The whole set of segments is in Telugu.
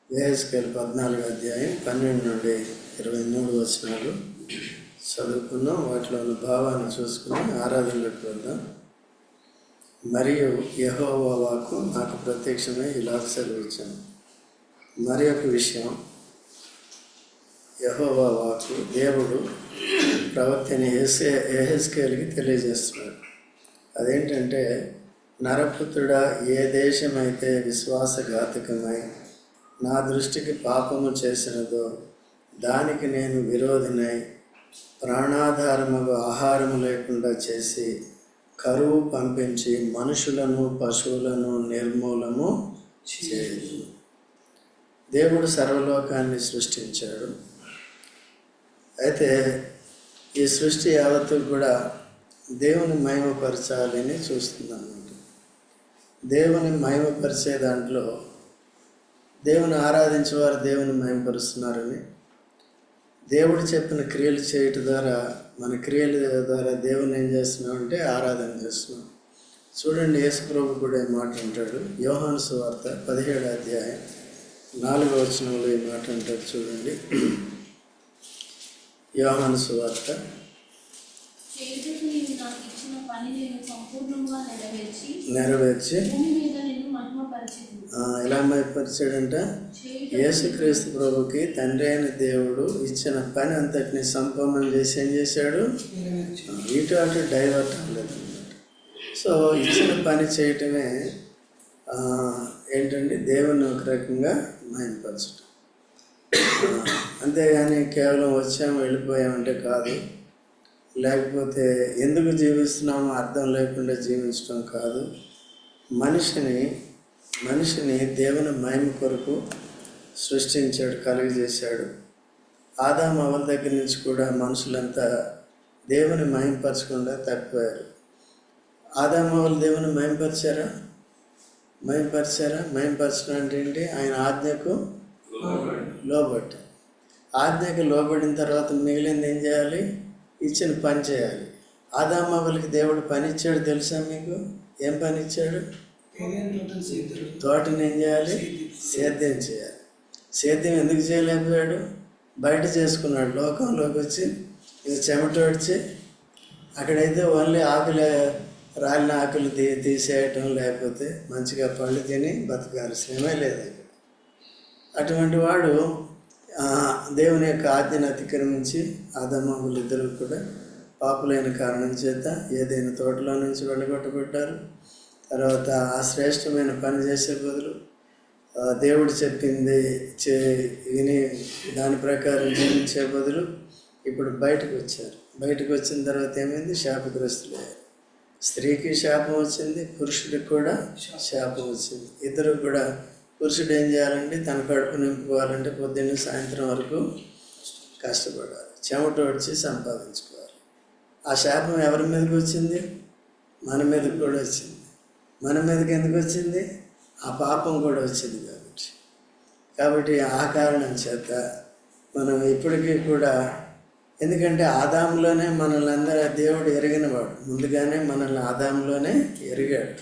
యెహెజ్కేలు 14వ అధ్యాయం 12 నుండి 23 వచనాలు చదువుకుందాం. వాటిలో ఉన్న భావాన్ని చూసుకుని ఆరాధనలోకి వెళ్దాం. మరియు యెహోవా వాక్కు నాకు ప్రత్యక్షమై ఇలా సెలవిచ్చాను. మరి ఒక విషయం, యెహోవా వాక్కు దేవుడు ప్రవక్తని యెహెజ్కేలుకి తెలియజేస్తున్నాడు. అదేంటంటే, నరపుత్రుడా, ఏ దేశమైతే విశ్వాసఘాతకమై నా దృష్టికి పాపము చేసినదో దానికి నేను విరోధినై ప్రాణాధారముగా ఆహారము లేకుండా చేసి కరువు పంపించి మనుషులను పశువులను నిర్మూలము చేయదు. దేవుడు సర్వలోకాన్ని సృష్టించాడు. అయితే ఈ సృష్టి యావత్తు కూడా దేవుని మహిమపరచాలని చూస్తుందన్నమాట. దేవుని మహిమపరిచే దాంట్లో దేవుని ఆరాధించేవారు దేవుని మహిమపరుస్తున్నారని, దేవుడు చెప్పిన క్రియలు చేయటం ద్వారా మన క్రియల ద్వారా దేవుని ఏం చేస్తున్నామంటే ఆరాధన చేస్తున్నాం. చూడండి, యేసు ప్రభు కూడా ఈ మాట అంటాడు. యోహాను సువార్త 17వ అధ్యాయం 4వ వచనంలో ఈ మాట అంటాడు. చూడండి, యోహాను సువార్త నెరవేర్చి ఎలా మహిమపరిచాడంట? యేసుక్రీస్తు ప్రభుకి తండ్రి అయిన దేవుడు ఇచ్చిన పని అంతటిని సంపూర్ణం చేసి ఏం చేశాడు? ఇటు అటు డైవర్ట్ అవ్వలేదన్నమాట. సో ఇచ్చిన పని చేయటమే ఏంటంటే దేవుని ఒక రకంగా మహిమపరచడం. అంతేగాని కేవలం వచ్చాము వెళ్ళిపోయామంటే కాదు, లేకపోతే ఎందుకు జీవిస్తున్నామో అర్థం లేకుండా జీవించడం కాదు. మనిషిని దేవుని మహిమ కొరకు సృష్టించాడు, కలుగజేశాడు. ఆదాము అవ్వల దగ్గర నుంచి కూడా మనుషులంతా దేవుని మహిమపరచకుండా తప్పిపోయారు. ఆదాము అవ్వలు దేవుని మహిమపరిచారా? మహిమపరచడం అంటే ఏంటి? ఆయన ఆజ్ఞకు లోబడ్డారు. ఆజ్ఞకు లోబడిన తర్వాత మిగిలింది ఏం చేయాలి? ఇచ్చిన పని చేయాలి. ఆదాము అవ్వలకి దేవుడు పని ఇచ్చాడు తెలుసా మీకు? ఏం పని ఇచ్చాడు? తోటని ఏం చేయాలి? సేద్యం చేయాలి. సేద్యం ఎందుకు చేయలేకపోయాడు? బయట చేసుకున్నాడు. లోకంలోకి వచ్చి ఇది చెమట వచ్చి అక్కడైతే ఓన్లీ ఆకులే, రాలిన ఆకులు తీసేయటం, లేకపోతే మంచిగా పళ్ళు తిని బతకాలి, శ్రమే లేదు. అటువంటి వాడు దేవుని యొక్క ఆజ్ఞను అతిక్రమించి ఆదాము అవ్వలు ఇద్దరు కూడా పాపులైన కారణం చేత ఏదైనా తోటలో నుంచి వెళ్ళగొట్టబడ్డారు. తర్వాత ఆ శ్రేష్టమైన పని చేసే బదులు దేవుడు చెప్పింది విని దాని ప్రకారం జీవించే బదులు ఇప్పుడు బయటకు వచ్చారు. బయటకు వచ్చిన తర్వాత ఏమైంది? శాపగ్రస్తులయ్యారు. స్త్రీకి శాపం వచ్చింది, పురుషుడికి కూడా శాపం వచ్చింది. ఇద్దరు కూడా, పురుషుడు ఏం చేయాలంటే తన కడుపు నింపుకోవాలంటే పొద్దున్న సాయంత్రం వరకు కష్టపడాలి, చెమట వచ్చి సంపాదించుకోవాలి. ఆ శాపం ఎవరి మీదకి వచ్చింది? మన మీదకి కూడా వచ్చింది. మన మీదకి ఎందుకు వచ్చింది? ఆ పాపం కూడా వచ్చింది కాబట్టి ఆ కారణం చేత మనం ఇప్పటికీ కూడా, ఎందుకంటే ఆదాములోనే మనల్ని అందరూ దేవుడు ఎరిగినవాడు. ముందుగానే మనల్ని ఆదాములోనే ఎరిగాడు.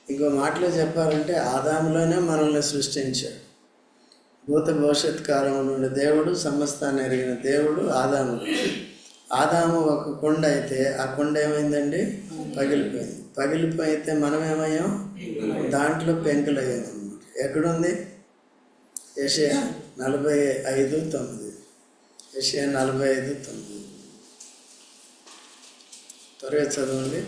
ఇంకో మాటలో చెప్పాలంటే ఆదాములోనే మనల్ని సృష్టించాడు. భూత భవిష్యత్ కాలం నుండి దేవుడు సమస్తాన్ని ఎరిగిన దేవుడు ఆదాము ఒక కొండ అయితే ఆ కొండ ఏమైందండి? పగిలిపోయింది. పగిలిపోయితే మనం ఏమయ్యాం? దాంట్లో పెంకులయ్యాం అన్నమాట. ఎక్కడుంది? యెషయా 45:9. యెషయా 45:9 త్వరగా చదవండి.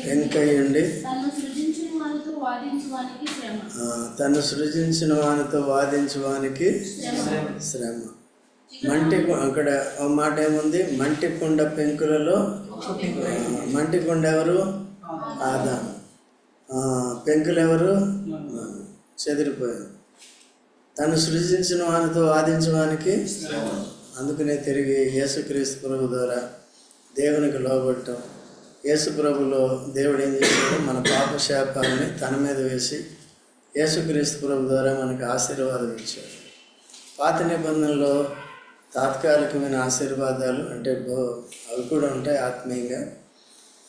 పెంకయ్యండి తను సృజించిన వానితో వాదించువానికి శ్రమ. అక్కడ ఒక మాట ఏముంది? మంటి కుండ పెంకులలో, మంటి కుండ ఎవరు? ఆదాము. పెంకులు ఎవరు? చెదిరిపోయారు. తను సృజించిన వానితో వాదించడానికి. అందుకనే తిరిగి యేసుక్రీస్తు ప్రభు ద్వారా దేవునికి లోబడటం. యేసు ప్రభులో దేవుడు ఏం చేశాడు? మన పాప శాపాలని తన మీద వేసి యేసుక్రీస్తు ప్రభు ద్వారా మనకు ఆశీర్వాదం ఇచ్చాడు. పాత నిబంధనలో తాత్కాలికమైన ఆశీర్వాదాలు అంటే అవి కూడా ఉంటాయి ఆత్మీయంగా.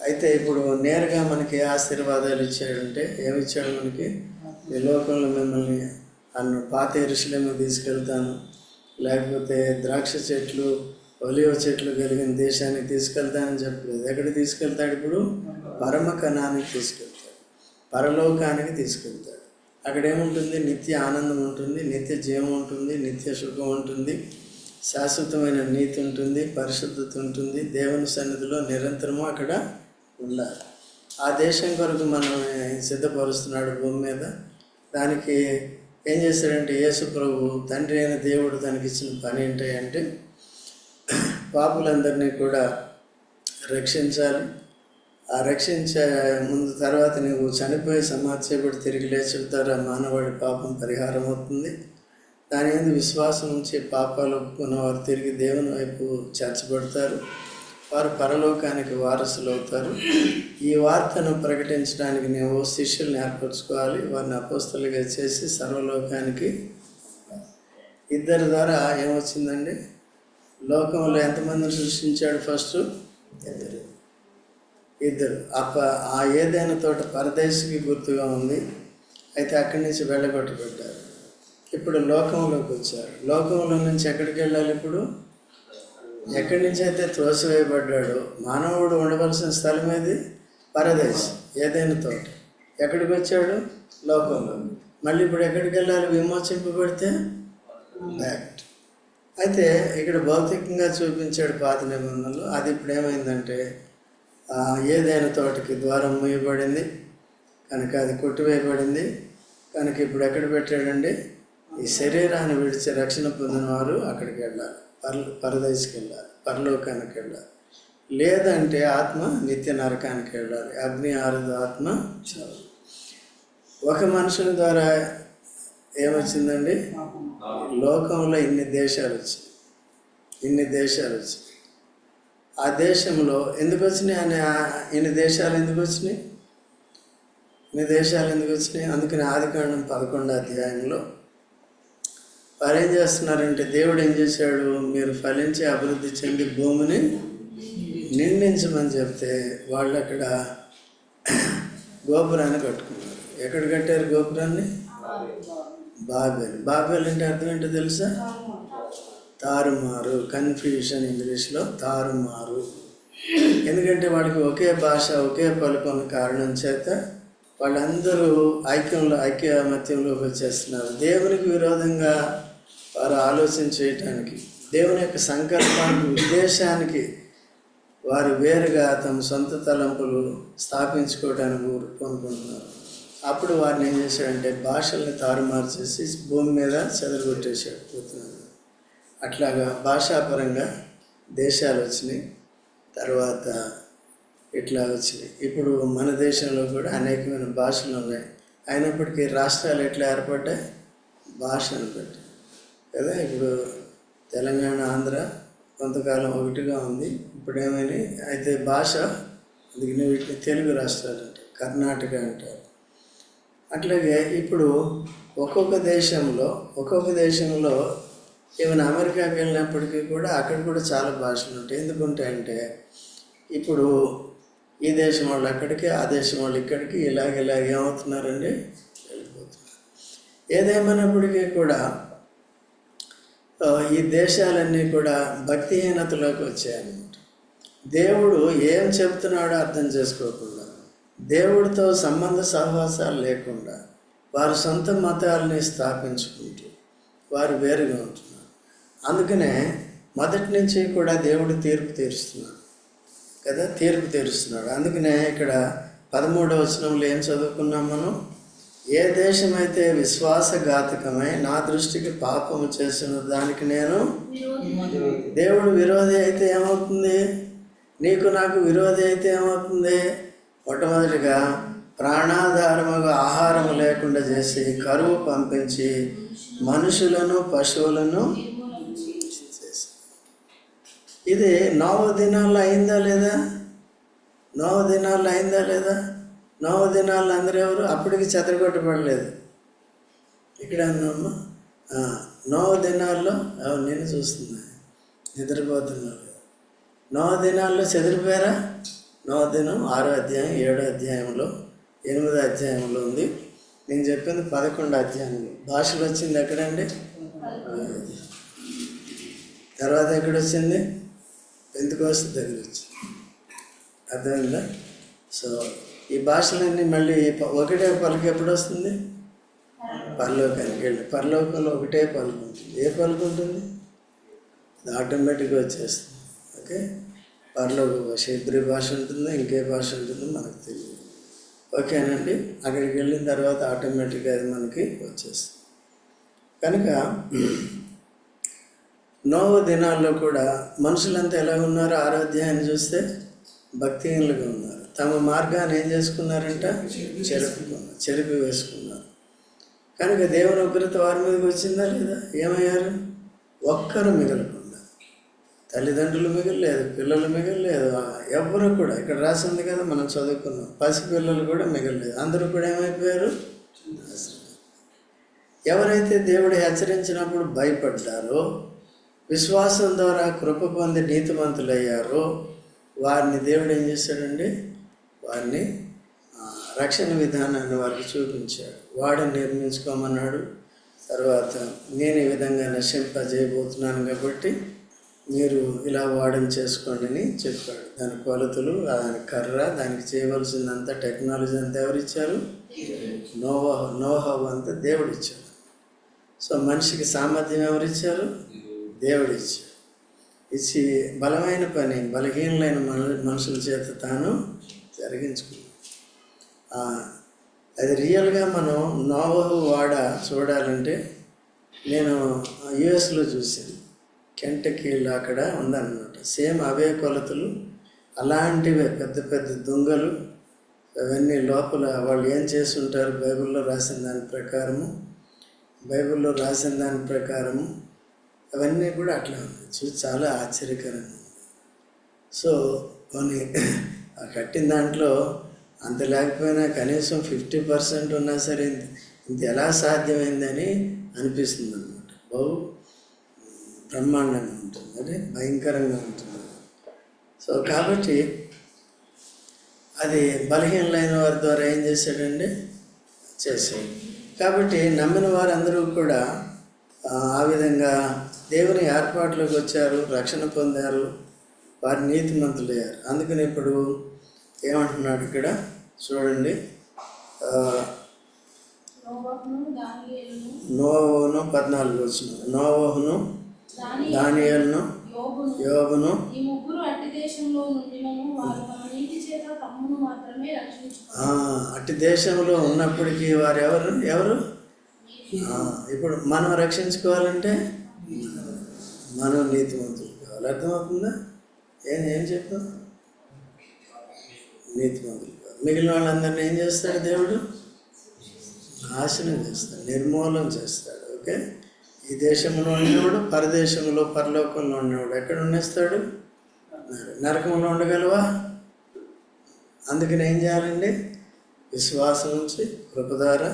అయితే ఇప్పుడు నేరుగా మనకి ఏ ఆశీర్వాదాలు ఇచ్చాడంటే ఏమిచ్చాడు మనకి? ఈ లోకంలో మిమ్మల్ని పాత యెరూషలేముకు తీసుకెళ్తాను, లేకపోతే ద్రాక్ష చెట్లు ఒలివ చెట్లు కలిగిన దేశానికి తీసుకెళ్తానని చెప్పలేదు. ఎక్కడికి తీసుకెళ్తాడు? ఇప్పుడు పరమ కణానికి తీసుకెళ్తాడు, పరలోకానికి తీసుకెళ్తాడు. అక్కడ ఏముంటుంది? నిత్య ఆనందం ఉంటుంది, నిత్య జీవం ఉంటుంది, నిత్య సుఖం ఉంటుంది, శాశ్వతమైన నీతి ఉంటుంది, పరిశుద్ధత ఉంటుంది. దేవుని సన్నిధిలో నిరంతరము అక్కడ ఉండాలి. ఆ దేశం కొరకు మనం సిద్ధపరుస్తున్నాడు భూమి మీద. దానికి ఏం చేశాడంటే యేసు ప్రభు తండ్రి అయిన దేవుడు తనకి ఇచ్చిన పని ఏంటంటే పాపులందరినీ కూడా రక్షించాలి. ఆ రక్షించే ముందు తర్వాత నువ్వు చనిపోయి సమాధి చేయబడి తిరిగి లేచుతారు, మానవాడి పాపం పరిహారం అవుతుంది. దాని మీద విశ్వాసం ఉంచి పాపాలు ఒప్పుకున్న వారు తిరిగి దేవుని వైపు చేర్చబడతారు, వారు పరలోకానికి వారసులు అవుతారు. ఈ వార్తను ప్రకటించడానికి నువ్వు శిష్యుల్ని ఏర్పరచుకోవాలి, వారిని అపోస్తలుగా చేసి సర్వలోకానికి. ఇద్దరి ద్వారా ఏమొచ్చిందండి? లోకంలో ఎంతమందిని సృష్టించాడు? ఫస్ట్ ఇద్దరు. ఆ ఏదైనా తోట పరదేశికి గుర్తుగా ఉంది. అయితే అక్కడి నుంచి వెళ్ళగొట్టబడ్డారు. ఇప్పుడు లోకంలోకి వచ్చారు. లోకంలో నుంచి ఎక్కడికి వెళ్ళాలి? ఇప్పుడు ఎక్కడి నుంచి అయితే త్రోసివేయబడ్డాడో మానవుడు ఉండవలసిన స్థలం ఏది? పరదేశం, ఏదైనా తోట. ఎక్కడికి వచ్చాడు? లోకంలో. మళ్ళీ ఇప్పుడు ఎక్కడికి వెళ్ళాలి? విమోచింపబడితే బ్యాక్. అయితే ఇక్కడ భౌతికంగా చూపించాడు పాత నిబంధనలు. అది ఇప్పుడు ఏమైందంటే ఏదైనా తోటకి ద్వారం మూయబడింది కనుక అది కొట్టివేయబడింది కనుక ఇప్పుడు ఎక్కడ పెట్టాడండి? ఈ శరీరాన్ని విడిచి రక్షణ పొందిన వారు అక్కడికి వెళ్ళాలి, పరదేశికి వెళ్ళాలి, పరలోకానికి వెళ్ళాలి. లేదంటే ఆత్మ నిత్య నరకానికి వెళ్ళాలి. అగ్ని ఆరదు, ఆత్మ చావు. ఒక మనుషుని ద్వారా ఏమొచ్చిందండి? లోకంలో ఇన్ని దేశాలు వచ్చాయి. ఆ దేశంలో ఎందుకు వచ్చినాయి? ఇన్ని దేశాలు ఎందుకు వచ్చినాయి? అందుకని ఆదికాండం 11వ అధ్యాయంలో వారు ఏం చేస్తున్నారంటే దేవుడు ఏం చేశాడు? మీరు ఫలించి అభివృద్ధి చెంది భూమిని నిండించమని చెప్తే వాళ్ళు అక్కడ గోపురాన్ని కట్టుకున్నారు. ఎక్కడ కట్టారు గోపురాన్ని? బాబేల్ అంటే అర్థం ఏంటో తెలుసా? తారుమారు, కన్ఫ్యూషన్. ఇంగ్లీష్లో తారుమారు. ఎందుకంటే వాళ్ళకి ఒకే భాష, ఒకే పలుకున్న కారణం చేత వాళ్ళందరూ ఐక్యమత్యంలోకి వచ్చేస్తున్నారు. దేవునికి విరోధంగా వారు ఆలోచన చేయటానికి, దేవుని యొక్క సంకల్పానికి, ఉద్దేశానికి వారు వేరుగా తమ సొంత తలంపులు స్థాపించుకోవడానికి కొనుక్కుంటున్నారు. అప్పుడు వారిని ఏం చేశాడంటే భాషల్ని తారుమారు చేసి భూమి మీద చెదరగొట్టేశాడు పోతున్నారు. అట్లాగా భాషాపరంగా దేశాలు వచ్చినాయి, తర్వాత ఇట్లా వచ్చినాయి. ఇప్పుడు మన దేశంలో కూడా అనేకమైన భాషలు ఉన్నాయి. అయినప్పటికీ రాష్ట్రాలు ఎట్లా ఏర్పడ్డాయి? భాషను బట్టి కదా. ఇప్పుడు తెలంగాణ, ఆంధ్ర కొంతకాలం ఒకటిగా ఉంది, ఇప్పుడు ఏమైనా అయితే భాష అందుకని వీటిని తెలుగు రాష్ట్రాలు అంటారు, కర్ణాటక అంటారు. అట్లాగే ఇప్పుడు ఒక్కొక్క దేశంలో ఈవెన్ అమెరికాకి వెళ్ళినప్పటికీ కూడా అక్కడ కూడా చాలా భాషలు ఉంటాయి. ఎందుకుంటాయంటే ఇప్పుడు ఈ దేశం వాళ్ళు అక్కడికి, ఆ దేశం వాళ్ళు ఇక్కడికి ఇలాగ ఏమవుతున్నారండి? వెళ్ళిపోతున్నారు. ఏదేమైనప్పటికీ కూడా ఈ దేశాలన్నీ కూడా భక్తిహీనతలోకి వచ్చాయన్నమాట. దేవుడు ఏం చెబుతున్నాడో అర్థం చేసుకోకుండా, దేవుడితో సంబంధ సహవాసాలు లేకుండా వారి సొంత మతాలని స్థాపించుకుంటూ వారు వేరుగా ఉంటున్నారు. అందుకనే మొదటి నుంచి కూడా దేవుడు తీర్పు తీరుస్తున్నాడు. అందుకనే ఇక్కడ 13వ వచనంలో ఏం చదువుకున్నాం మనం? ఏ దేశమైతే విశ్వాసఘాతకమై నా దృష్టికి పాపము చేసిన దానికి నేను దేవుడు విరోధి అయితే ఏమవుతుంది? నీకు నాకు విరోధి అయితే ఏమవుతుంది? మొట్టమొదటిగా ప్రాణాధారముగా ఆహారం లేకుండా చేసి కరువు పంపించి మనుషులను పశువులను చేసి. ఇది నోవ దినాల్లో అయిందా లేదా? నోవ దినాల్లో అందరూ ఎవరు? అప్పటికి చెదరగొట్టబడలేదు. ఇక్కడ అన్నమ్మా నోవ దినాల్లో నేను చూస్తున్నా నిద్రపోతున్నా. నోవ దినాల్లో చెదిరిపోయారా? నోవ దినం 6వ అధ్యాయం 7వ అధ్యాయంలో 8వ అధ్యాయంలో ఉంది. నేను చెప్పింది 11వ అధ్యాయంలో. భాషలు వచ్చింది ఎక్కడండి? తర్వాత ఎక్కడొచ్చింది? పెంతెకోస్తు దగ్గర వచ్చింది. అర్థమైందా? సో ఈ భాషలన్నీ మళ్ళీ ఒకటే పలుకు ఎప్పుడు వస్తుంది? పరలోకానికి వెళ్ళి. పరలోకంలో ఒకటే పలుకు ఉంటుంది. ఏ పలుకు ఉంటుంది? అది ఆటోమేటిక్గా వచ్చేస్తుంది. ఓకే, పరలోక భాష, హెబ్రీ భాష ఉంటుందో ఇంకే భాష ఉంటుందో మనకు తెలియదు. ఓకేనండి. అక్కడికి వెళ్ళిన తర్వాత ఆటోమేటిక్గా అది మనకి వచ్చేస్తుంది. కనుక నోవ దినాల్లో కూడా మనుషులంతా ఎలా ఉన్నారు? 6వ అధ్యాయాన్ని చూస్తే భక్తిహీనులుగా ఉన్నారు. తమ మార్గాన్ని ఏం చేసుకున్నారంట? చెరిపి వేసుకున్నారు. కనుక దేవుని ఉగ్రత వారి మీదకి వచ్చిందా లేదా? ఏమయ్యారు? ఒక్కరు మిగలకుండా, తల్లిదండ్రులు మిగలలేదు, పిల్లలు మిగలలేదు, ఎవరు కూడా. ఇక్కడ రాసి ఉంది కదా, మనం చదువుకున్నాం, పసిపిల్లలు కూడా మిగలలేదు. అందరూ కూడా ఏమైపోయారు? ఎవరైతే దేవుడు హెచ్చరించినప్పుడు భయపడ్డారో, విశ్వాసం ద్వారా కృప పొంది నీతిమంతులయ్యారో వారిని దేవుడు ఏం చేశాడండి? వారిని రక్షణ విధానాన్ని వారికి చూపించాడు. వాడిని నిర్మించుకోమన్నాడు. తర్వాత నేను ఈ విధంగా నశింపజేయబోతున్నాను కాబట్టి మీరు ఇలా వాడని చేసుకోండి అని చెప్పాడు. దాని కొలతలు, దాని కర్ర, దానికి చేయవలసిందంత టెక్నాలజీ అంతా ఎవరిచ్చారు? నోహవ్ అంతా దేవుడు ఇచ్చాడు. సో మనిషికి సామర్థ్యం ఎవరిచ్చారు? దేవుడు ఇచ్చాడు. ఇచ్చి బలమైన పని బలహీనమైన మనుషుల చేత తాను జరిగించుకున్నాడు. అది రియల్గా మనం నోవహు వాడ చూడాలంటే నేను యుఎస్లో చూసాను. కెంటకీలో అక్కడ ఉందన్నమాట. సేమ్ అవే కొలతలు, అలాంటివే పెద్ద పెద్ద దొంగలు అవన్నీ లోపల వాళ్ళు ఏం చేస్తుంటారు? బైబిల్లో రాసిన దాని ప్రకారము అవన్నీ కూడా అట్లా ఉన్నాయి. చూసి చాలా ఆశ్చర్యకరంగా ఉంది. సో కొన్ని కట్టిన దాంట్లో అంత లేకపోయినా కనీసం 50% ఉన్నా సరే ఇంత ఎలా సాధ్యమైందని అనిపిస్తుంది అన్నమాట. బహు బ్రహ్మాండంగా ఉంటుంది, అంటే భయంకరంగా ఉంటుంది. సో కాబట్టి అది బలహీనలైన వారి ద్వారా ఏం చేశాడండి? చేశాడు. కాబట్టి నమ్మిన వారందరూ కూడా ఆ విధంగా దేవుని ఏర్పాట్లోకి వచ్చారు, రక్షణ పొందారు, వారి నీతిమంతులయ్యారు. అందుకని ఇప్పుడు ఏమంటున్నాడు ఇక్కడ చూడండి. నోవహును 14 వచ్చిన నోవహును, దానియేలును, యోబును అట్టి దేశంలో ఉన్నప్పటికీ వారు ఎవరు? ఇప్పుడు మనం రక్షించుకోవాలంటే మనం నీతిమంతులు కావాలి. అర్థమవుతుందా? ఏం చెప్పాం? నీతిమంతులు కావాలి. మిగిలిన వాళ్ళందరినీ ఏం చేస్తాడు దేవుడు? నాశనం చేస్తాడు, నిర్మూలన చేస్తాడు. ఓకే, ఈ దేశంలో ఉన్నవాడు పరదేశంలో పరలోకంలో ఉన్నవాడు ఎక్కడ ఉండేస్తాడు? నరకంలో ఉండగలవా? అందుకని ఏం చేయాలండి? విశ్వాసం నుంచి కృప ద్వారా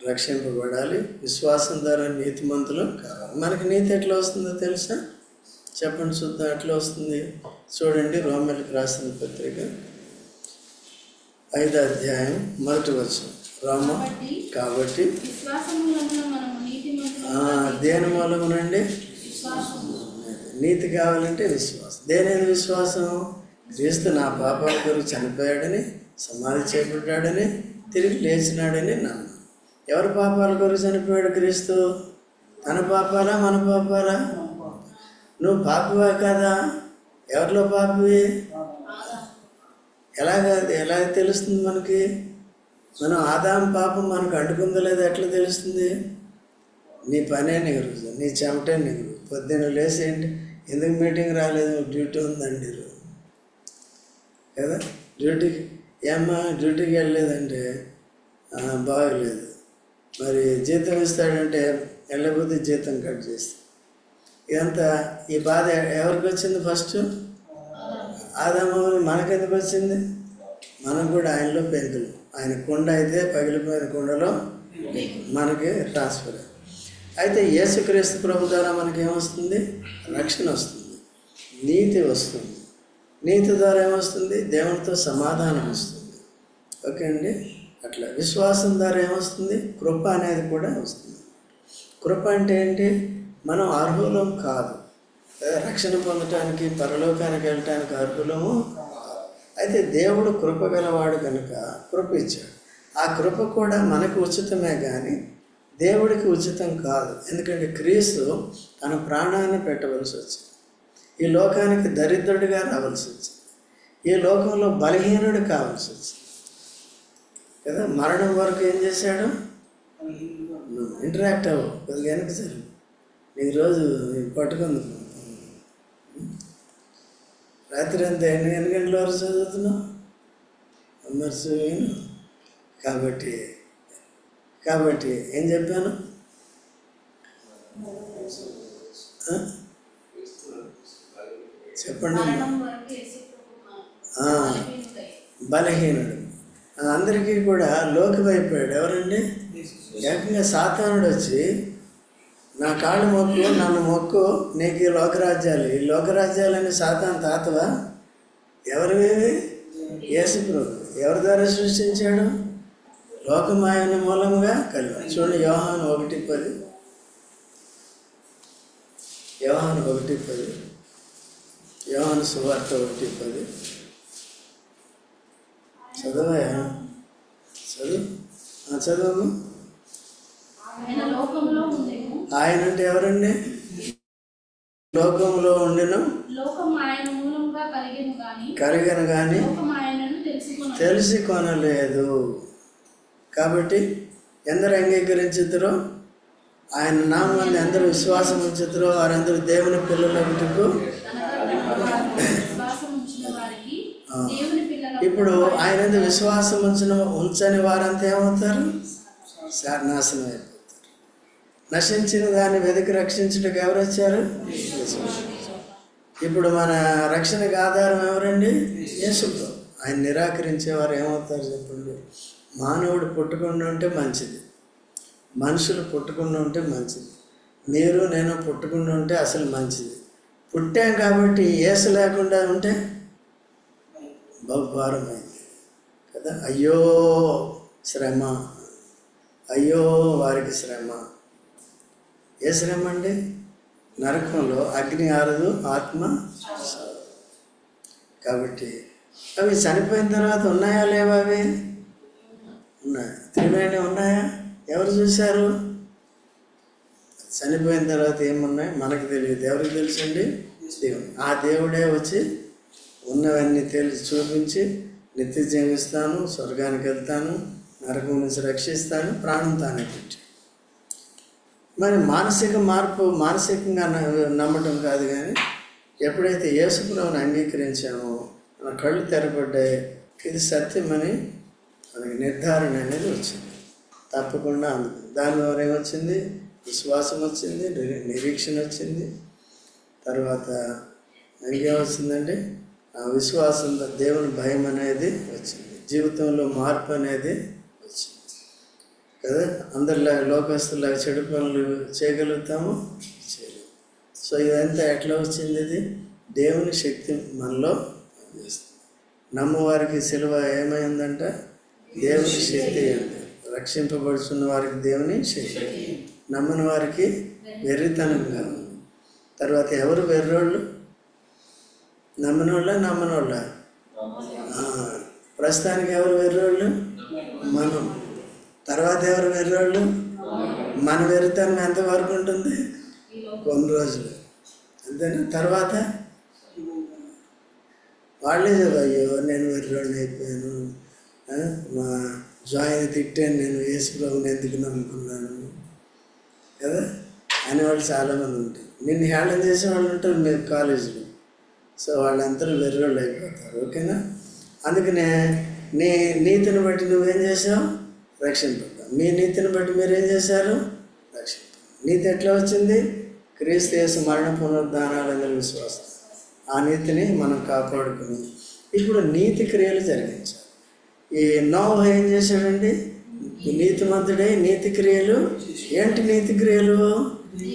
రక్షింపబడాలి. విశ్వాసం ద్వారా నీతిమంతులు కావాలి. మనకి నీతి ఎట్లా వస్తుందో తెలుసా? చెప్పండి చూద్దాం ఎట్లా వస్తుంది. చూడండి, రోమీయులకు రాసిన పత్రిక 5వ అధ్యాయం 1వ వచనం. రోమ కాబట్టి దేని మూలమునండి? నీతి కావాలంటే విశ్వాసం. దేని విశ్వాసం? క్రీస్తు నా పాపాల కొరకు చనిపోయాడని, సమాధి చేయబడ్డాడని, తిరిగి లేచినాడని నమ్మ. ఎవరి పాపాల కొరకు చనిపోయాడు క్రీస్తు? తన పాపాలా మన పాపాలా? నువ్వు పాపివా కదా? ఎవరిలో పాపివి? ఎలా తెలుస్తుంది మనకి? మనం ఆదాం పాపం మనకు అంటుకుందో లేదో ఎట్లా తెలుస్తుంది? నీ పనే నీకు, నీ చెమటే నీకు. పొద్దున్న లేసేయండి, ఎందుకు మీటింగ్ రాలేదు? డ్యూటీ ఉందండి కదా. డ్యూటీకి వెళ్ళలేదంటే బాగలేదు. మరి జీతం ఇస్తాడంటే వెళ్ళకపోతే జీతం కట్ చేస్తాం. ఇదంతా ఈ బాధ ఎవరికి వచ్చింది? ఫస్ట్ ఆదాము. మనకెందుకు వచ్చింది? మనం కూడా ఆయనలో పెంకులు. ఆయన కుండ అయితే పగిలిపోయిన కుండలో మనకి ట్రాన్స్ఫర్. అయితే యేసుక్రీస్తు ప్రభు ద్వారా మనకి ఏమొస్తుంది? రక్షణ వస్తుంది, నీతి వస్తుంది. నీతి ద్వారా ఏమొస్తుంది? దేవునితో సమాధానం వస్తుంది. ఓకే అండి. అట్లా విశ్వాసం ద్వారా ఏమొస్తుంది? కృప అనేది కూడా వస్తుంది. కృప అంటే ఏంటి? మనం అర్హులం కాదు, రక్షణ పొందటానికి పరలోకానికి వెళ్ళటానికి అర్హులము. అయితే దేవుడు కృప గలవాడు కనుక కృప ఇచ్చాడు. ఆ కృప కూడా మనకు ఉచితమే కానీ దేవుడికి ఉచితం కాదు. ఎందుకంటే క్రీస్తు తన ప్రాణాన్ని పెట్టవలసి వచ్చింది. ఈ లోకానికి దరిద్రుడిగా రావాల్సి వచ్చింది. ఈ లోకంలో బలహీనుడు కావాల్సి వచ్చింది కదా. మరణం వరకు ఏం చేశాడు? ఇంటరాక్ట్ అవ్వు కొద్దిగా వెనక సరే. ఈరోజు పట్టుకుంది రాత్రి అంతా ఎన్ని గంటల వరకు చదువుతున్నావు? మర్చిపోయాను. కాబట్టి ఏం చెప్పాను? చెప్పండి. బలహీనుడు అందరికీ కూడా లోకువైపోయాడు. ఎవరండి? ఏకంగా సాతానుడు వచ్చి నా కాళ్ళు మొక్కు, నన్ను మొక్కు, నీకు ఈ లోకరాజ్యాలు. ఈ లోకరాజ్యాలని సాతాను తాతవా? ఎవరివి? యేసు ప్రభు. ఎవరి ద్వారా సృష్టించాడు? లోకమాయన మూలంగా కలిగి. చూడండి యోహాను 1:10. యోహాను 1:10. యోహాను సువార్త 1:10. చదవయా? చదువు. ఆయన అంటే ఎవరండి? లోకంలో ఉండెను, కలిగను కానీ తెలిసి కొనలేదు. కాబట్టి ఎందరు అంగీకరించుతారో, ఆయన నామాన్ని ఎందరు విశ్వాసం ఉంచుతారో వారందరూ దేవుని పిల్లలకు. ఇప్పుడు ఆయన ఎందుకు విశ్వాసం ఉంచని వారంతా ఏమవుతారు? నాశనం అయిపోతారు. నశించిన దాన్ని వెతికి రక్షించుటకు ఎవరు వచ్చారు? ఇప్పుడు మన రక్షణకు ఆధారం ఎవరండి? యేసు ప్రభు. ఆయన నిరాకరించేవారు ఏమవుతారు చెప్పండి? మానవుడు పుట్టకుండా ఉంటే మంచిది, మనుషులు పుట్టకుండా ఉంటే మంచిది, మీరు నేను పుట్టకుండా ఉంటే అసలు మంచిది. పుట్టాం కాబట్టి యేసు లేకుండా ఉంటే బహుభారమైంది కదా. అయ్యో శ్రమ, అయ్యో వారికి శ్రమ. ఏ శ్రమ అండి? నరకంలో అగ్ని ఆరదు, ఆత్మ. కాబట్టి అవి చనిపోయిన తర్వాత ఉన్నాయా లేవా? అవి ఉన్నాయి. తిరుమల ఉన్నాయా? ఎవరు చూశారు? చనిపోయిన తర్వాత ఏమున్నాయి మనకు తెలియదు. ఎవరికి తెలుసండి? దేవుడు. ఆ దేవుడే వచ్చి ఉన్నవన్నీ చూపించి నిత్య జీవిస్తాను, స్వర్గానికి వెళ్తాను, నరకం నుంచి రక్షిస్తాను, ప్రాణం తానే పెట్టి. మరి మానసిక మార్పు మానసికంగా నమ్మటం కాదు, కానీ ఎప్పుడైతే యేసు ప్రభువుని అంగీకరించామో మన కళ్ళు తెరపడ్డాయి. ఇది సత్యమని మనకి నిర్ధారణ అనేది వచ్చింది. తప్పకుండా దాని ద్వారా ఏమొచ్చింది? విశ్వాసం వచ్చింది, నిరీక్షణ వచ్చింది. తర్వాత ఇంకేమొచ్చిందండి? ఆ విశ్వాసం, దేవుని భయం అనేది వచ్చింది. జీవితంలో మార్పు అనేది వచ్చింది కదా. అందరిలా లోకస్తులాగా చెడు పనులు చేయగలుగుతాము? చేయలేము. సో ఇదంతా ఎట్లా వచ్చింది? ఇది దేవుని శక్తి మనలో పనిచేస్తుంది. నమ్మవారికి సిలువ ఏమైందంట? దేవుని శక్తి అండి. రక్షింపబడుతున్న వారికి దేవుని శక్తి, నమ్మని వారికి వెర్రితనంగా ఉంది. తర్వాత ఎవరు వెర్రోళ్ళు? నమ్మనోళ్ళ ప్రస్తుతానికి ఎవరు వెర్రోళ్ళు? మనం. తర్వాత ఎవరు వెర్రోళ్ళు? మన వెర్రితనం ఎంతవరకు ఉంటుంది? కొన్ని రోజులు అంతేనా. తర్వాత వాళ్ళే అయ్యో నేను వెర్రోళ్ళు అయిపోయాను, మా జాయిన్ తిట్టాను, నేను యేసు ప్రభువుని ఎందుకు నమ్ముకున్నాను కదా అనేవాళ్ళు చాలామంది ఉంటారు. నిన్ను హేళన చేసే వాళ్ళు ఉంటారు మీరు కాలేజీలో. సో వాళ్ళందరూ వెర్రోళ్ళు అయిపోతారు. ఓకేనా. అందుకనే నీ నీతిని బట్టి నువ్వేం చేసావు? రక్షింపడ్డావు. మీ నీతిని బట్టి మీరేం చేశారు? రక్షింపడ్డారు. నీతి ఎట్లా వచ్చింది? క్రీస్తు యేసు మరణ పునరుద్ధానాలందరి విశ్వాసం. ఆ నీతిని మనం కాపాడుకుని ఇప్పుడు నీతి క్రియలు జరిగించాలి. ఈ నోవహు ఏం చేశాడండి? నీతిమంతుడై నీతి క్రియలు. ఏంటి నీతి క్రియలు?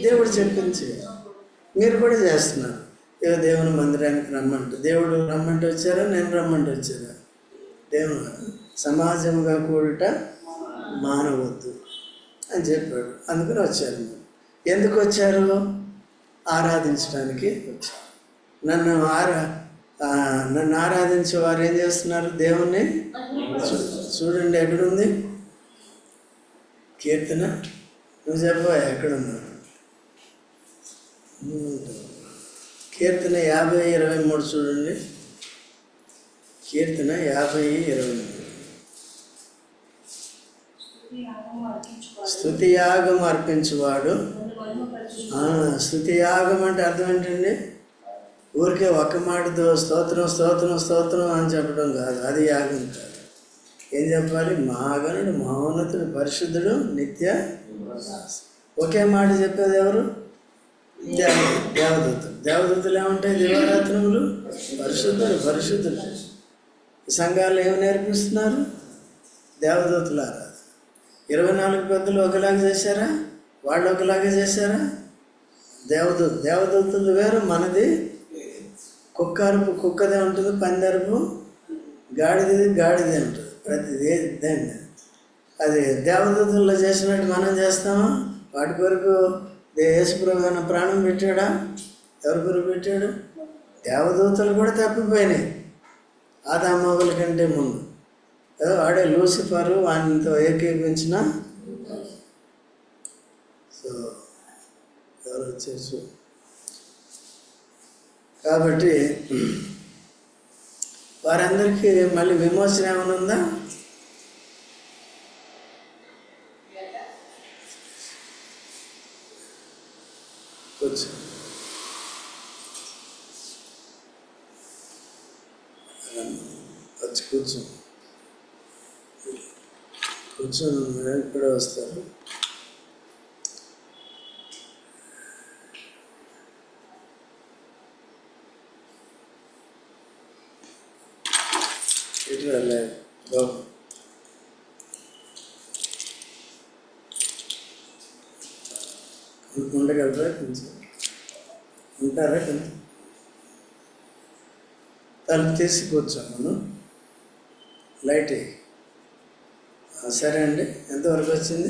దేవుడు చెప్పించి మీరు కూడా చేస్తున్నారు. దేవుని మందిరానికి రమ్మంటే, దేవుడు రమ్మంటే వచ్చారా, నేను రమ్మంటే వచ్చారా? దేవుడు సమాజంగా కూడుట మానవద్దు అని చెప్పాడు. అందుకని వచ్చారు. ఎందుకు వచ్చారు? ఆరాధించడానికి వచ్చారు. నన్ను ఆరాధించే వారు ఏం చేస్తున్నారు? దేవుణ్ణి చూడండి, ఎక్కడుంది కీర్తన? నువ్వు చెప్పా ఎక్కడున్నావు? కీర్తన 50:23 చూడండి. కీర్తన 50:23. స్తుతి యాగం అర్పించువాడు. స్తుతి యాగం అంటే అర్థం ఏంటండి? ఊరికే ఒక్క మాటతో స్తోత్రం స్తోత్రం స్తోత్రం అని చెప్పడం కాదు, అది యాగం కాదు. ఏం చెప్పాలి? మహాగణుడు, మహోన్నతుడు, పరిశుద్ధుడు, నిత్య. ఒకే మాట చెప్పేది ఎవరు? దేవదూతలు. దేవదూతలు ఏముంటాయి? దివారాత్రములు పరిశుద్ధుడు పరిశుద్ధుడు. సంఘాలు ఏమి నేర్పిస్తున్నారు? దేవదూతల ఆరాధన. 24 పెద్దలు ఒకలాగా చేశారా? వాళ్ళు ఒకలాగా చేశారా? దేవదూతలు వేరు, మనది కుక్క అరుపు కుక్కదే ఉంటుంది, పందరుపు గాడిదే ఉంటుంది. ప్రతిదీ దాన్ని అది దేవదూతల్లో చేసినట్టు మనం చేస్తామా? వాటి కొరకు యేసుప్రభు అన్న ప్రాణం పెట్టాడా? ఎవరి కొరకు పెట్టాడు? దేవదూతలు కూడా తప్పిపోయినాయి ఆదామవ్వల కంటే ముందు. వాడే లూసిఫరు, వానితో ఏకీపించిన. సో ఎవరు వచ్చేసి కాబట్టి వారందరికీ మళ్ళీ విమోచన ఏమైనా ఉందా? కూర్చో. వచ్చి కూర్చొని ఇప్పుడే వస్తారు. ఇటు వెళ్ళే బాబు ఉండగలరా? కొంచెం ఉంటారా? కొంచెం తలుపు తీసి కూర్చోమను. లైట్ సరే అండి. ఎంతవరకు వచ్చింది?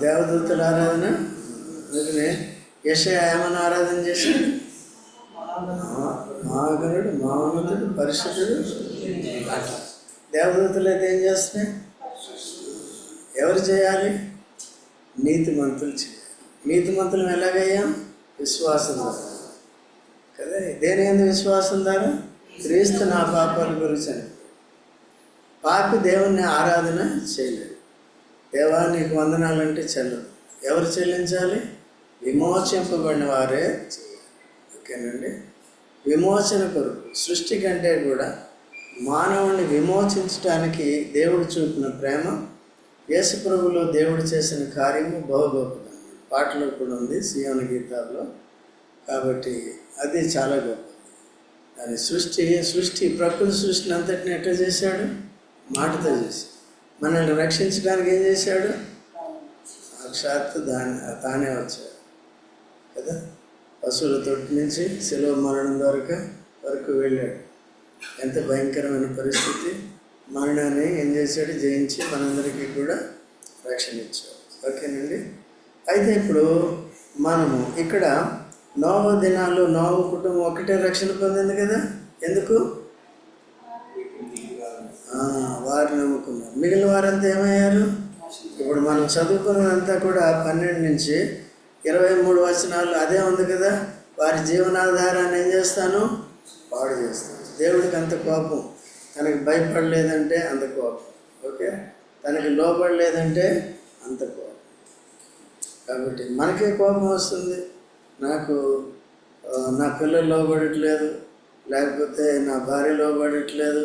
దేవదూతల ఆరాధన. అందుకనే యెషయా ఏమన్నా ఆరాధన చేశాడు? మహాగణుడు, మహోన్నతుడు, పరిశుద్ధుడు. అట్లా దేవదూతలు అయితే ఏం చేస్తున్నాయి? ఎవరు చేయాలి? నీతిమంతులు చేయాలి. నీతిమంతులు ఎలాగయ్యాం? విశ్వాసం ద్వారా కదా. దేని ఎందు విశ్వాసం ద్వారా? క్రీస్తు నా పాపాల గురించి అని. పాపి దేవుణ్ణి ఆరాధన చేయలేదు. దేవా నీకు వందనాలంటే చెల్లదు. ఎవరు చెల్లించాలి? విమోచింపబడిన వారే చేయాలి. ఓకేనండి. విమోచన కొరకు సృష్టి కంటే కూడా మానవుని విమోచించడానికి దేవుడు చూపిన ప్రేమ, యేసుప్రభులో దేవుడు చేసిన కార్యము బహు గొప్పది. పాటలో కూడా ఉంది, సీయోను గీతాల్లో. కాబట్టి అది చాలా గొప్పది. అది సృష్టి ప్రకృతి సృష్టిని అంతటిని ఎట్లా చేశాడు? మాటతో చేశాడు. మనల్ని రక్షించడానికి ఏం చేశాడు? సాక్షాత్తు తానే వచ్చాడు కదా. పశువుల తొట్టి నుంచి శిలువ మరణం వరకు వెళ్ళాడు. ఎంత భయంకరమైన పరిస్థితి. మరణాన్ని ఏం చేశాడు? జయించి మనందరికీ కూడా రక్షణ ఇచ్చాడు. ఓకేనండి. అయితే ఇప్పుడు మనము ఇక్కడ నోవహు దినాలు నోవహు కుటుంబం ఒకటే రక్షణ పొందింది కదా. ఎందుకు? వారు నమ్ముకున్నారు. మిగిలిన వారంతా ఏమయ్యారు? ఇప్పుడు మనం చదువుకున్నదంతా కూడా 12 నుంచి 23 వచనాలు అదే ఉంది కదా. వారి జీవనాధారాన్ని ఏం చేస్తాను? పాడు చేస్తాను. దేవుడికి అంత కోపం. తనకి భయపడలేదంటే అంత కోపం. ఓకే, తనకి లోపడలేదంటే అంత కోపం. కాబట్టి మనకే కోపం వస్తుంది. నాకు నా పిల్లలు లోబడట్లేదు, లేకపోతే నా భార్య లోబడట్లేదు,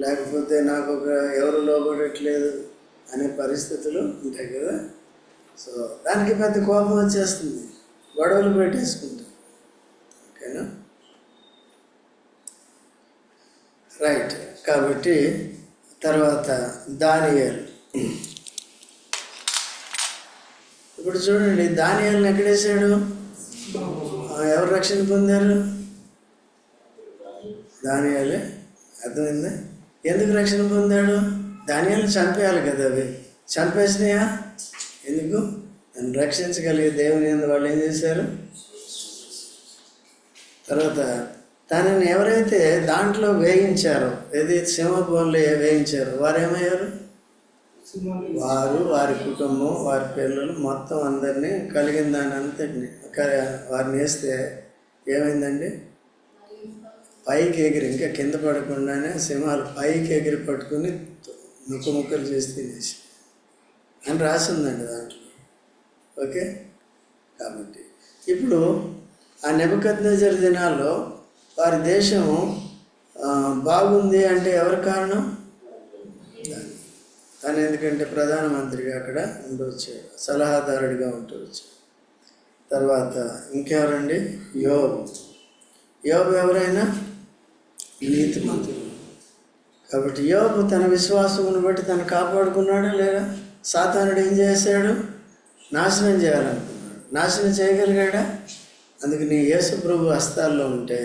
లేకపోతే నాకు ఎవరు లోబడట్లేదు అనే పరిస్థితులు ఉంటాయి కదా. సో దానికి పెద్ద కోపం వచ్చేస్తుంది, గొడవలు పెట్టేసుకుంటాం. ఓకేనా? రైట్. కాబట్టి తర్వాత దానియేలు. ఇప్పుడు చూడండి, దానియేలుని ఎక్కడేసాడు? ఎవరు రక్షణ పొందారు? దానియేలే. అర్థమైందా? ఎందుకు రక్షణ పొందాడు? దానియేలుని చంపేయాలి కదా, అవి చంపేసినాయా? ఎందుకు? నన్ను రక్షించగలిగే దేవుని యందు వాళ్ళు ఏం చేశారు? తర్వాత తనని ఎవరైతే దాంట్లో వేయించారో, ఏది సింహభవనంలో వేయించారో, వారు ఏమయ్యారు? వారు, వారి కుటుంబం, వారి పిల్లలు మొత్తం అందరినీ కలిగిన దాని అంతటిని వారిని వేస్తే ఏమైందండి? పైకి ఎగిరి, ఇంకా కింద పడకుండానే సింహాలు పైకి ఎగిరి పట్టుకుని ముక్కలు చేసి తినేసి అని రాసిందండి దాంట్లో. ఓకే. కాబట్టి ఇప్పుడు ఆ నెబుకద్నెజర్ దినాల్లో వారి దేశం బాగుంది అంటే ఎవరి కారణం? తను. ఎందుకంటే ప్రధానమంత్రిగా అక్కడ ఉండొచ్చాడు, సలహాదారుడిగా ఉండవచ్చు. తర్వాత ఇంకెవరండి? యోబు. యోబు ఎవరైనా నీతిమంతుడు. కాబట్టి యోబు తన విశ్వాసమును బట్టి తను కాపాడుకున్నాడా లేదా? సాతానుడు ఏం చేశాడు? నాశనం చేయాలనుకున్నాడు. నాశనం చేయగలిగాడా? అందుకని యేసు ప్రభు హస్తాల్లో ఉంటే,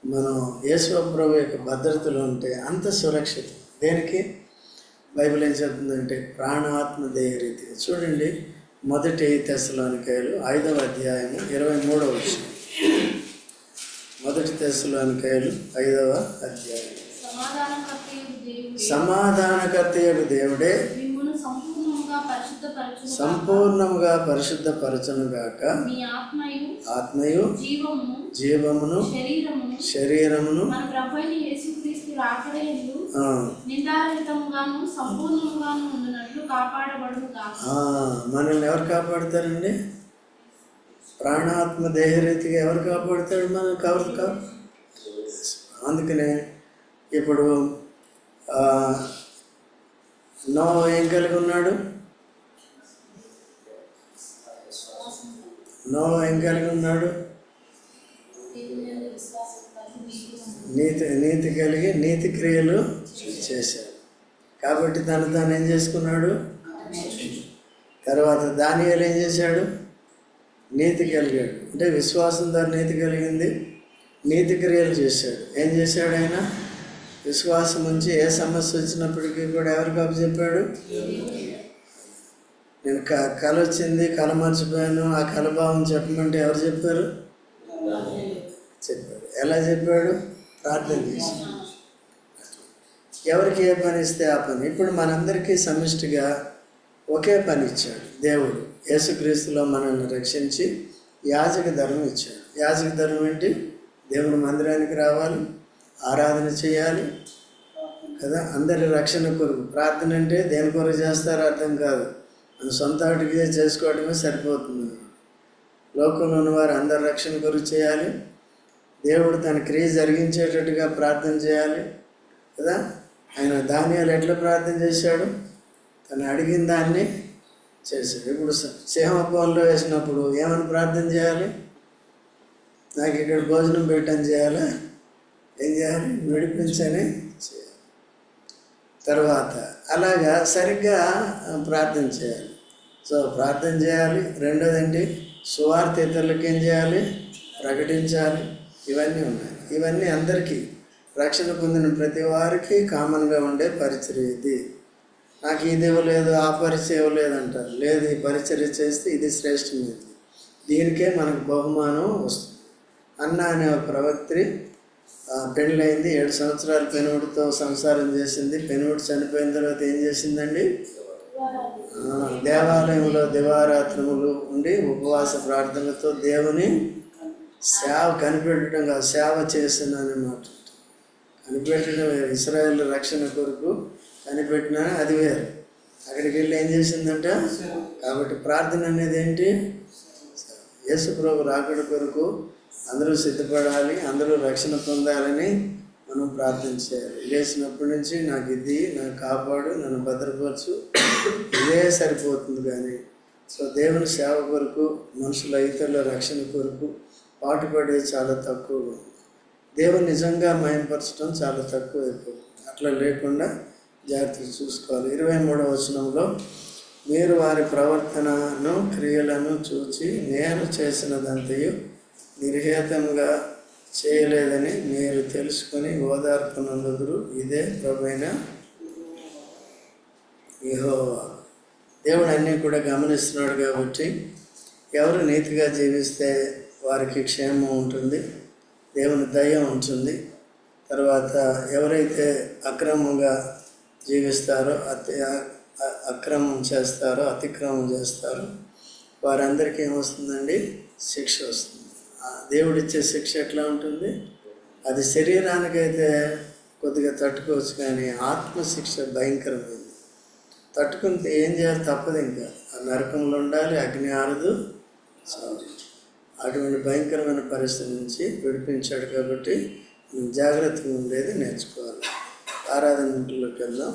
మనం యేసు ప్రభు యొక్క భద్రతలో ఉంటే అంత సురక్షితం. దేనికి? బైబిల్ ఏం చెప్తుందంటే ప్రాణాత్మ దేహ రీతిగా. చూడండి, 1 తెస్సలోనికైలు 5వ అధ్యాయము 23వ వచనం. 1 తెస్సలోనికైలు 5వ అధ్యాయం. సమాధానకర్తయగు దేవుడే సంపూర్ణముగా పరిశుద్ధపరచునుగాక. ఆత్మయు జీవమును శరీరమును మనల్ని ఎవరు కాపాడుతారండి? ప్రాణాత్మ దేహరీతిగా ఎవరు కాపాడుతాడు? మనం ఎవరు అందుకనే ఇప్పుడు నోవా ఏం కలిగి ఉన్నాడు? నోవా ఏం కలిగి ఉన్నాడు? నీతి కలిగి నీతి క్రియలు చేశాడు. కాబట్టి తాను ఏం చేసుకున్నాడు? తర్వాత దానియేలు ఏం చేశాడు? నీతి కలిగాడు. అంటే విశ్వాసం ద్వారా నీతి కలిగింది, నీతి క్రియలు చేశాడు. ఏం చేశాడు ఆయన? విశ్వాసం నుంచి ఏ సమస్య వచ్చినప్పటికీ కూడా ఎవరికి అప్పచెప్పాడు? నేను కళ వచ్చింది, కళ మర్చిపోయాను, ఆ కళ భావం చెప్పమంటే ఎవరు చెప్పారు? చెప్పాడు. ఎలా చెప్పాడు? ప్రార్థన చేసి. ఎవరికి ఏ పని ఇస్తే ఆ పని. ఇప్పుడు మనందరికీ సమిష్టిగా ఒకే పని ఇచ్చాడు దేవుడు. యేసుక్రీస్తులో మనల్ని రక్షించి యాజక ధర్మం ఇచ్చాడు. యాజక ధర్మం ఏంటి? దేవుని మందిరానికి రావాలి, ఆరాధన చేయాలి కదా. అందరి రక్షణ కొరకు. ప్రార్థన అంటే దేని కొరకు చేస్తారో అర్థం కాదు, మన సొంత వాటికి చేసుకోవడమే సరిపోతుంది. లోకంలో ఉన్నవారు అందరి రక్షణ కొరకు చేయాలి. దేవుడు తన క్రియ జరిగించేటట్టుగా ప్రార్థన చేయాలి కదా. ఆయన దానియేలు ఎట్లా ప్రార్థన చేశాడు? తను అడిగిన దాన్ని చేశాడు. ఇప్పుడు సింహభవనంలో వేసినప్పుడు ఏమని ప్రార్థన చేయాలి? నాకు ఇక్కడ భోజనం పెట్టని చేయాలా? ఏం చేయాలి? విడిపించని చేయాలి. తర్వాత అలాగా సరిగ్గా ప్రార్థన చేయాలి. సో ప్రార్థన చేయాలి. రెండోది ఏంటి? సువార్త ఇతరులకు ఏం చేయాలి? ప్రకటించాలి. ఇవన్నీ ఉన్నాయి. ఇవన్నీ అందరికీ రక్షణ పొందిన ప్రతి వారికి కామన్గా ఉండే పరిచర్య ఇది. నాకు ఇది ఇవ్వలేదు, ఆ పరిచయం ఇవ్వలేదు అంటారు. లేదు, ఈ పరిచర్య చేస్తే ఇది శ్రేష్టమైనది, దీనికే మనకు బహుమానం వస్తుంది. అన్న అనే ఒక ప్రవక్త్రి పెళ్ళైంది, 7 సంవత్సరాలు పెనుగుడితో సంసారం చేసింది. పెనుగుడు చనిపోయిన తర్వాత ఏం చేసిందండి? దేవాలయంలో దివారాత్రములు ఉండి ఉపవాస ప్రార్థనలతో దేవుని సేవ కనిపెట్టడం కాదు, సేవ చేసిందని మాట. కనిపెట్టడం వేరు. ఇశ్రాయేల్ రక్షణ కొరకు కనిపెట్టినా అది వేరు. అక్కడికి వెళ్ళి ఏం చేసిందంట? కాబట్టి ప్రార్థన అనేది ఏంటి? యేసు ప్రభు రాకడ కొరకు అందరూ సిద్ధపడాలి, అందరూ రక్షణ పొందాలని మనం ప్రార్థన చేయాలి. లేచినప్పటి నుంచి నాకు ఇది, నాకు కాపాడు, నన్ను భద్రపరచు, ఇదే సరిపోతుంది. కానీ సో దేవుని సేవ కొరకు, మనుషుల ఇతరుల రక్షణ కొరకు పాటుపడేది చాలా తక్కువగా ఉంది. దేవుని నిజంగా మయంపరచడం చాలా తక్కువ అయిపోతుంది. అట్లా లేకుండా జాగ్రత్తగా చూసుకోవాలి. 23వ వచనంలో మీరు వారి ప్రవర్తనను క్రియలను చూచి నేను చేసినదంతయు నిర్హేతంగా చేయలేదని మీరు తెలుసుకొని ఓదార్పునందుదురు. ఇదే ప్రభువైన యెహోవా. దేవుడు అన్నీ కూడా గమనిస్తున్నాడు కాబట్టి ఎవరు నీతిగా జీవిస్తే వారికి క్షేమం ఉంటుంది, దేవుని దయ ఉంటుంది. తర్వాత ఎవరైతే అక్రమంగా జీవిస్తారో, అక్రమం చేస్తారో, అతిక్రమం చేస్తారో వారందరికీ ఏమొస్తుందండి? శిక్ష వస్తుంది. దేవుడిచ్చే శిక్ష ఎట్లా ఉంటుంది? అది శరీరానికైతే కొద్దిగా తట్టుకోవచ్చు, కానీ ఆత్మశిక్ష భయంకరమైంది. తట్టుకుంటే ఏం చేయాలి? తప్పదు. ఇంకా ఆ నరకంలో ఉండాలి, అగ్ని ఆరదు, చావు. అటువంటి భయంకరమైన పరిస్థితి నుంచి విడిపించాడు కాబట్టి మనం జాగ్రత్తగా ఉండేది నేర్చుకోవాలి. ఆరాధనలోకి వెళ్దాం.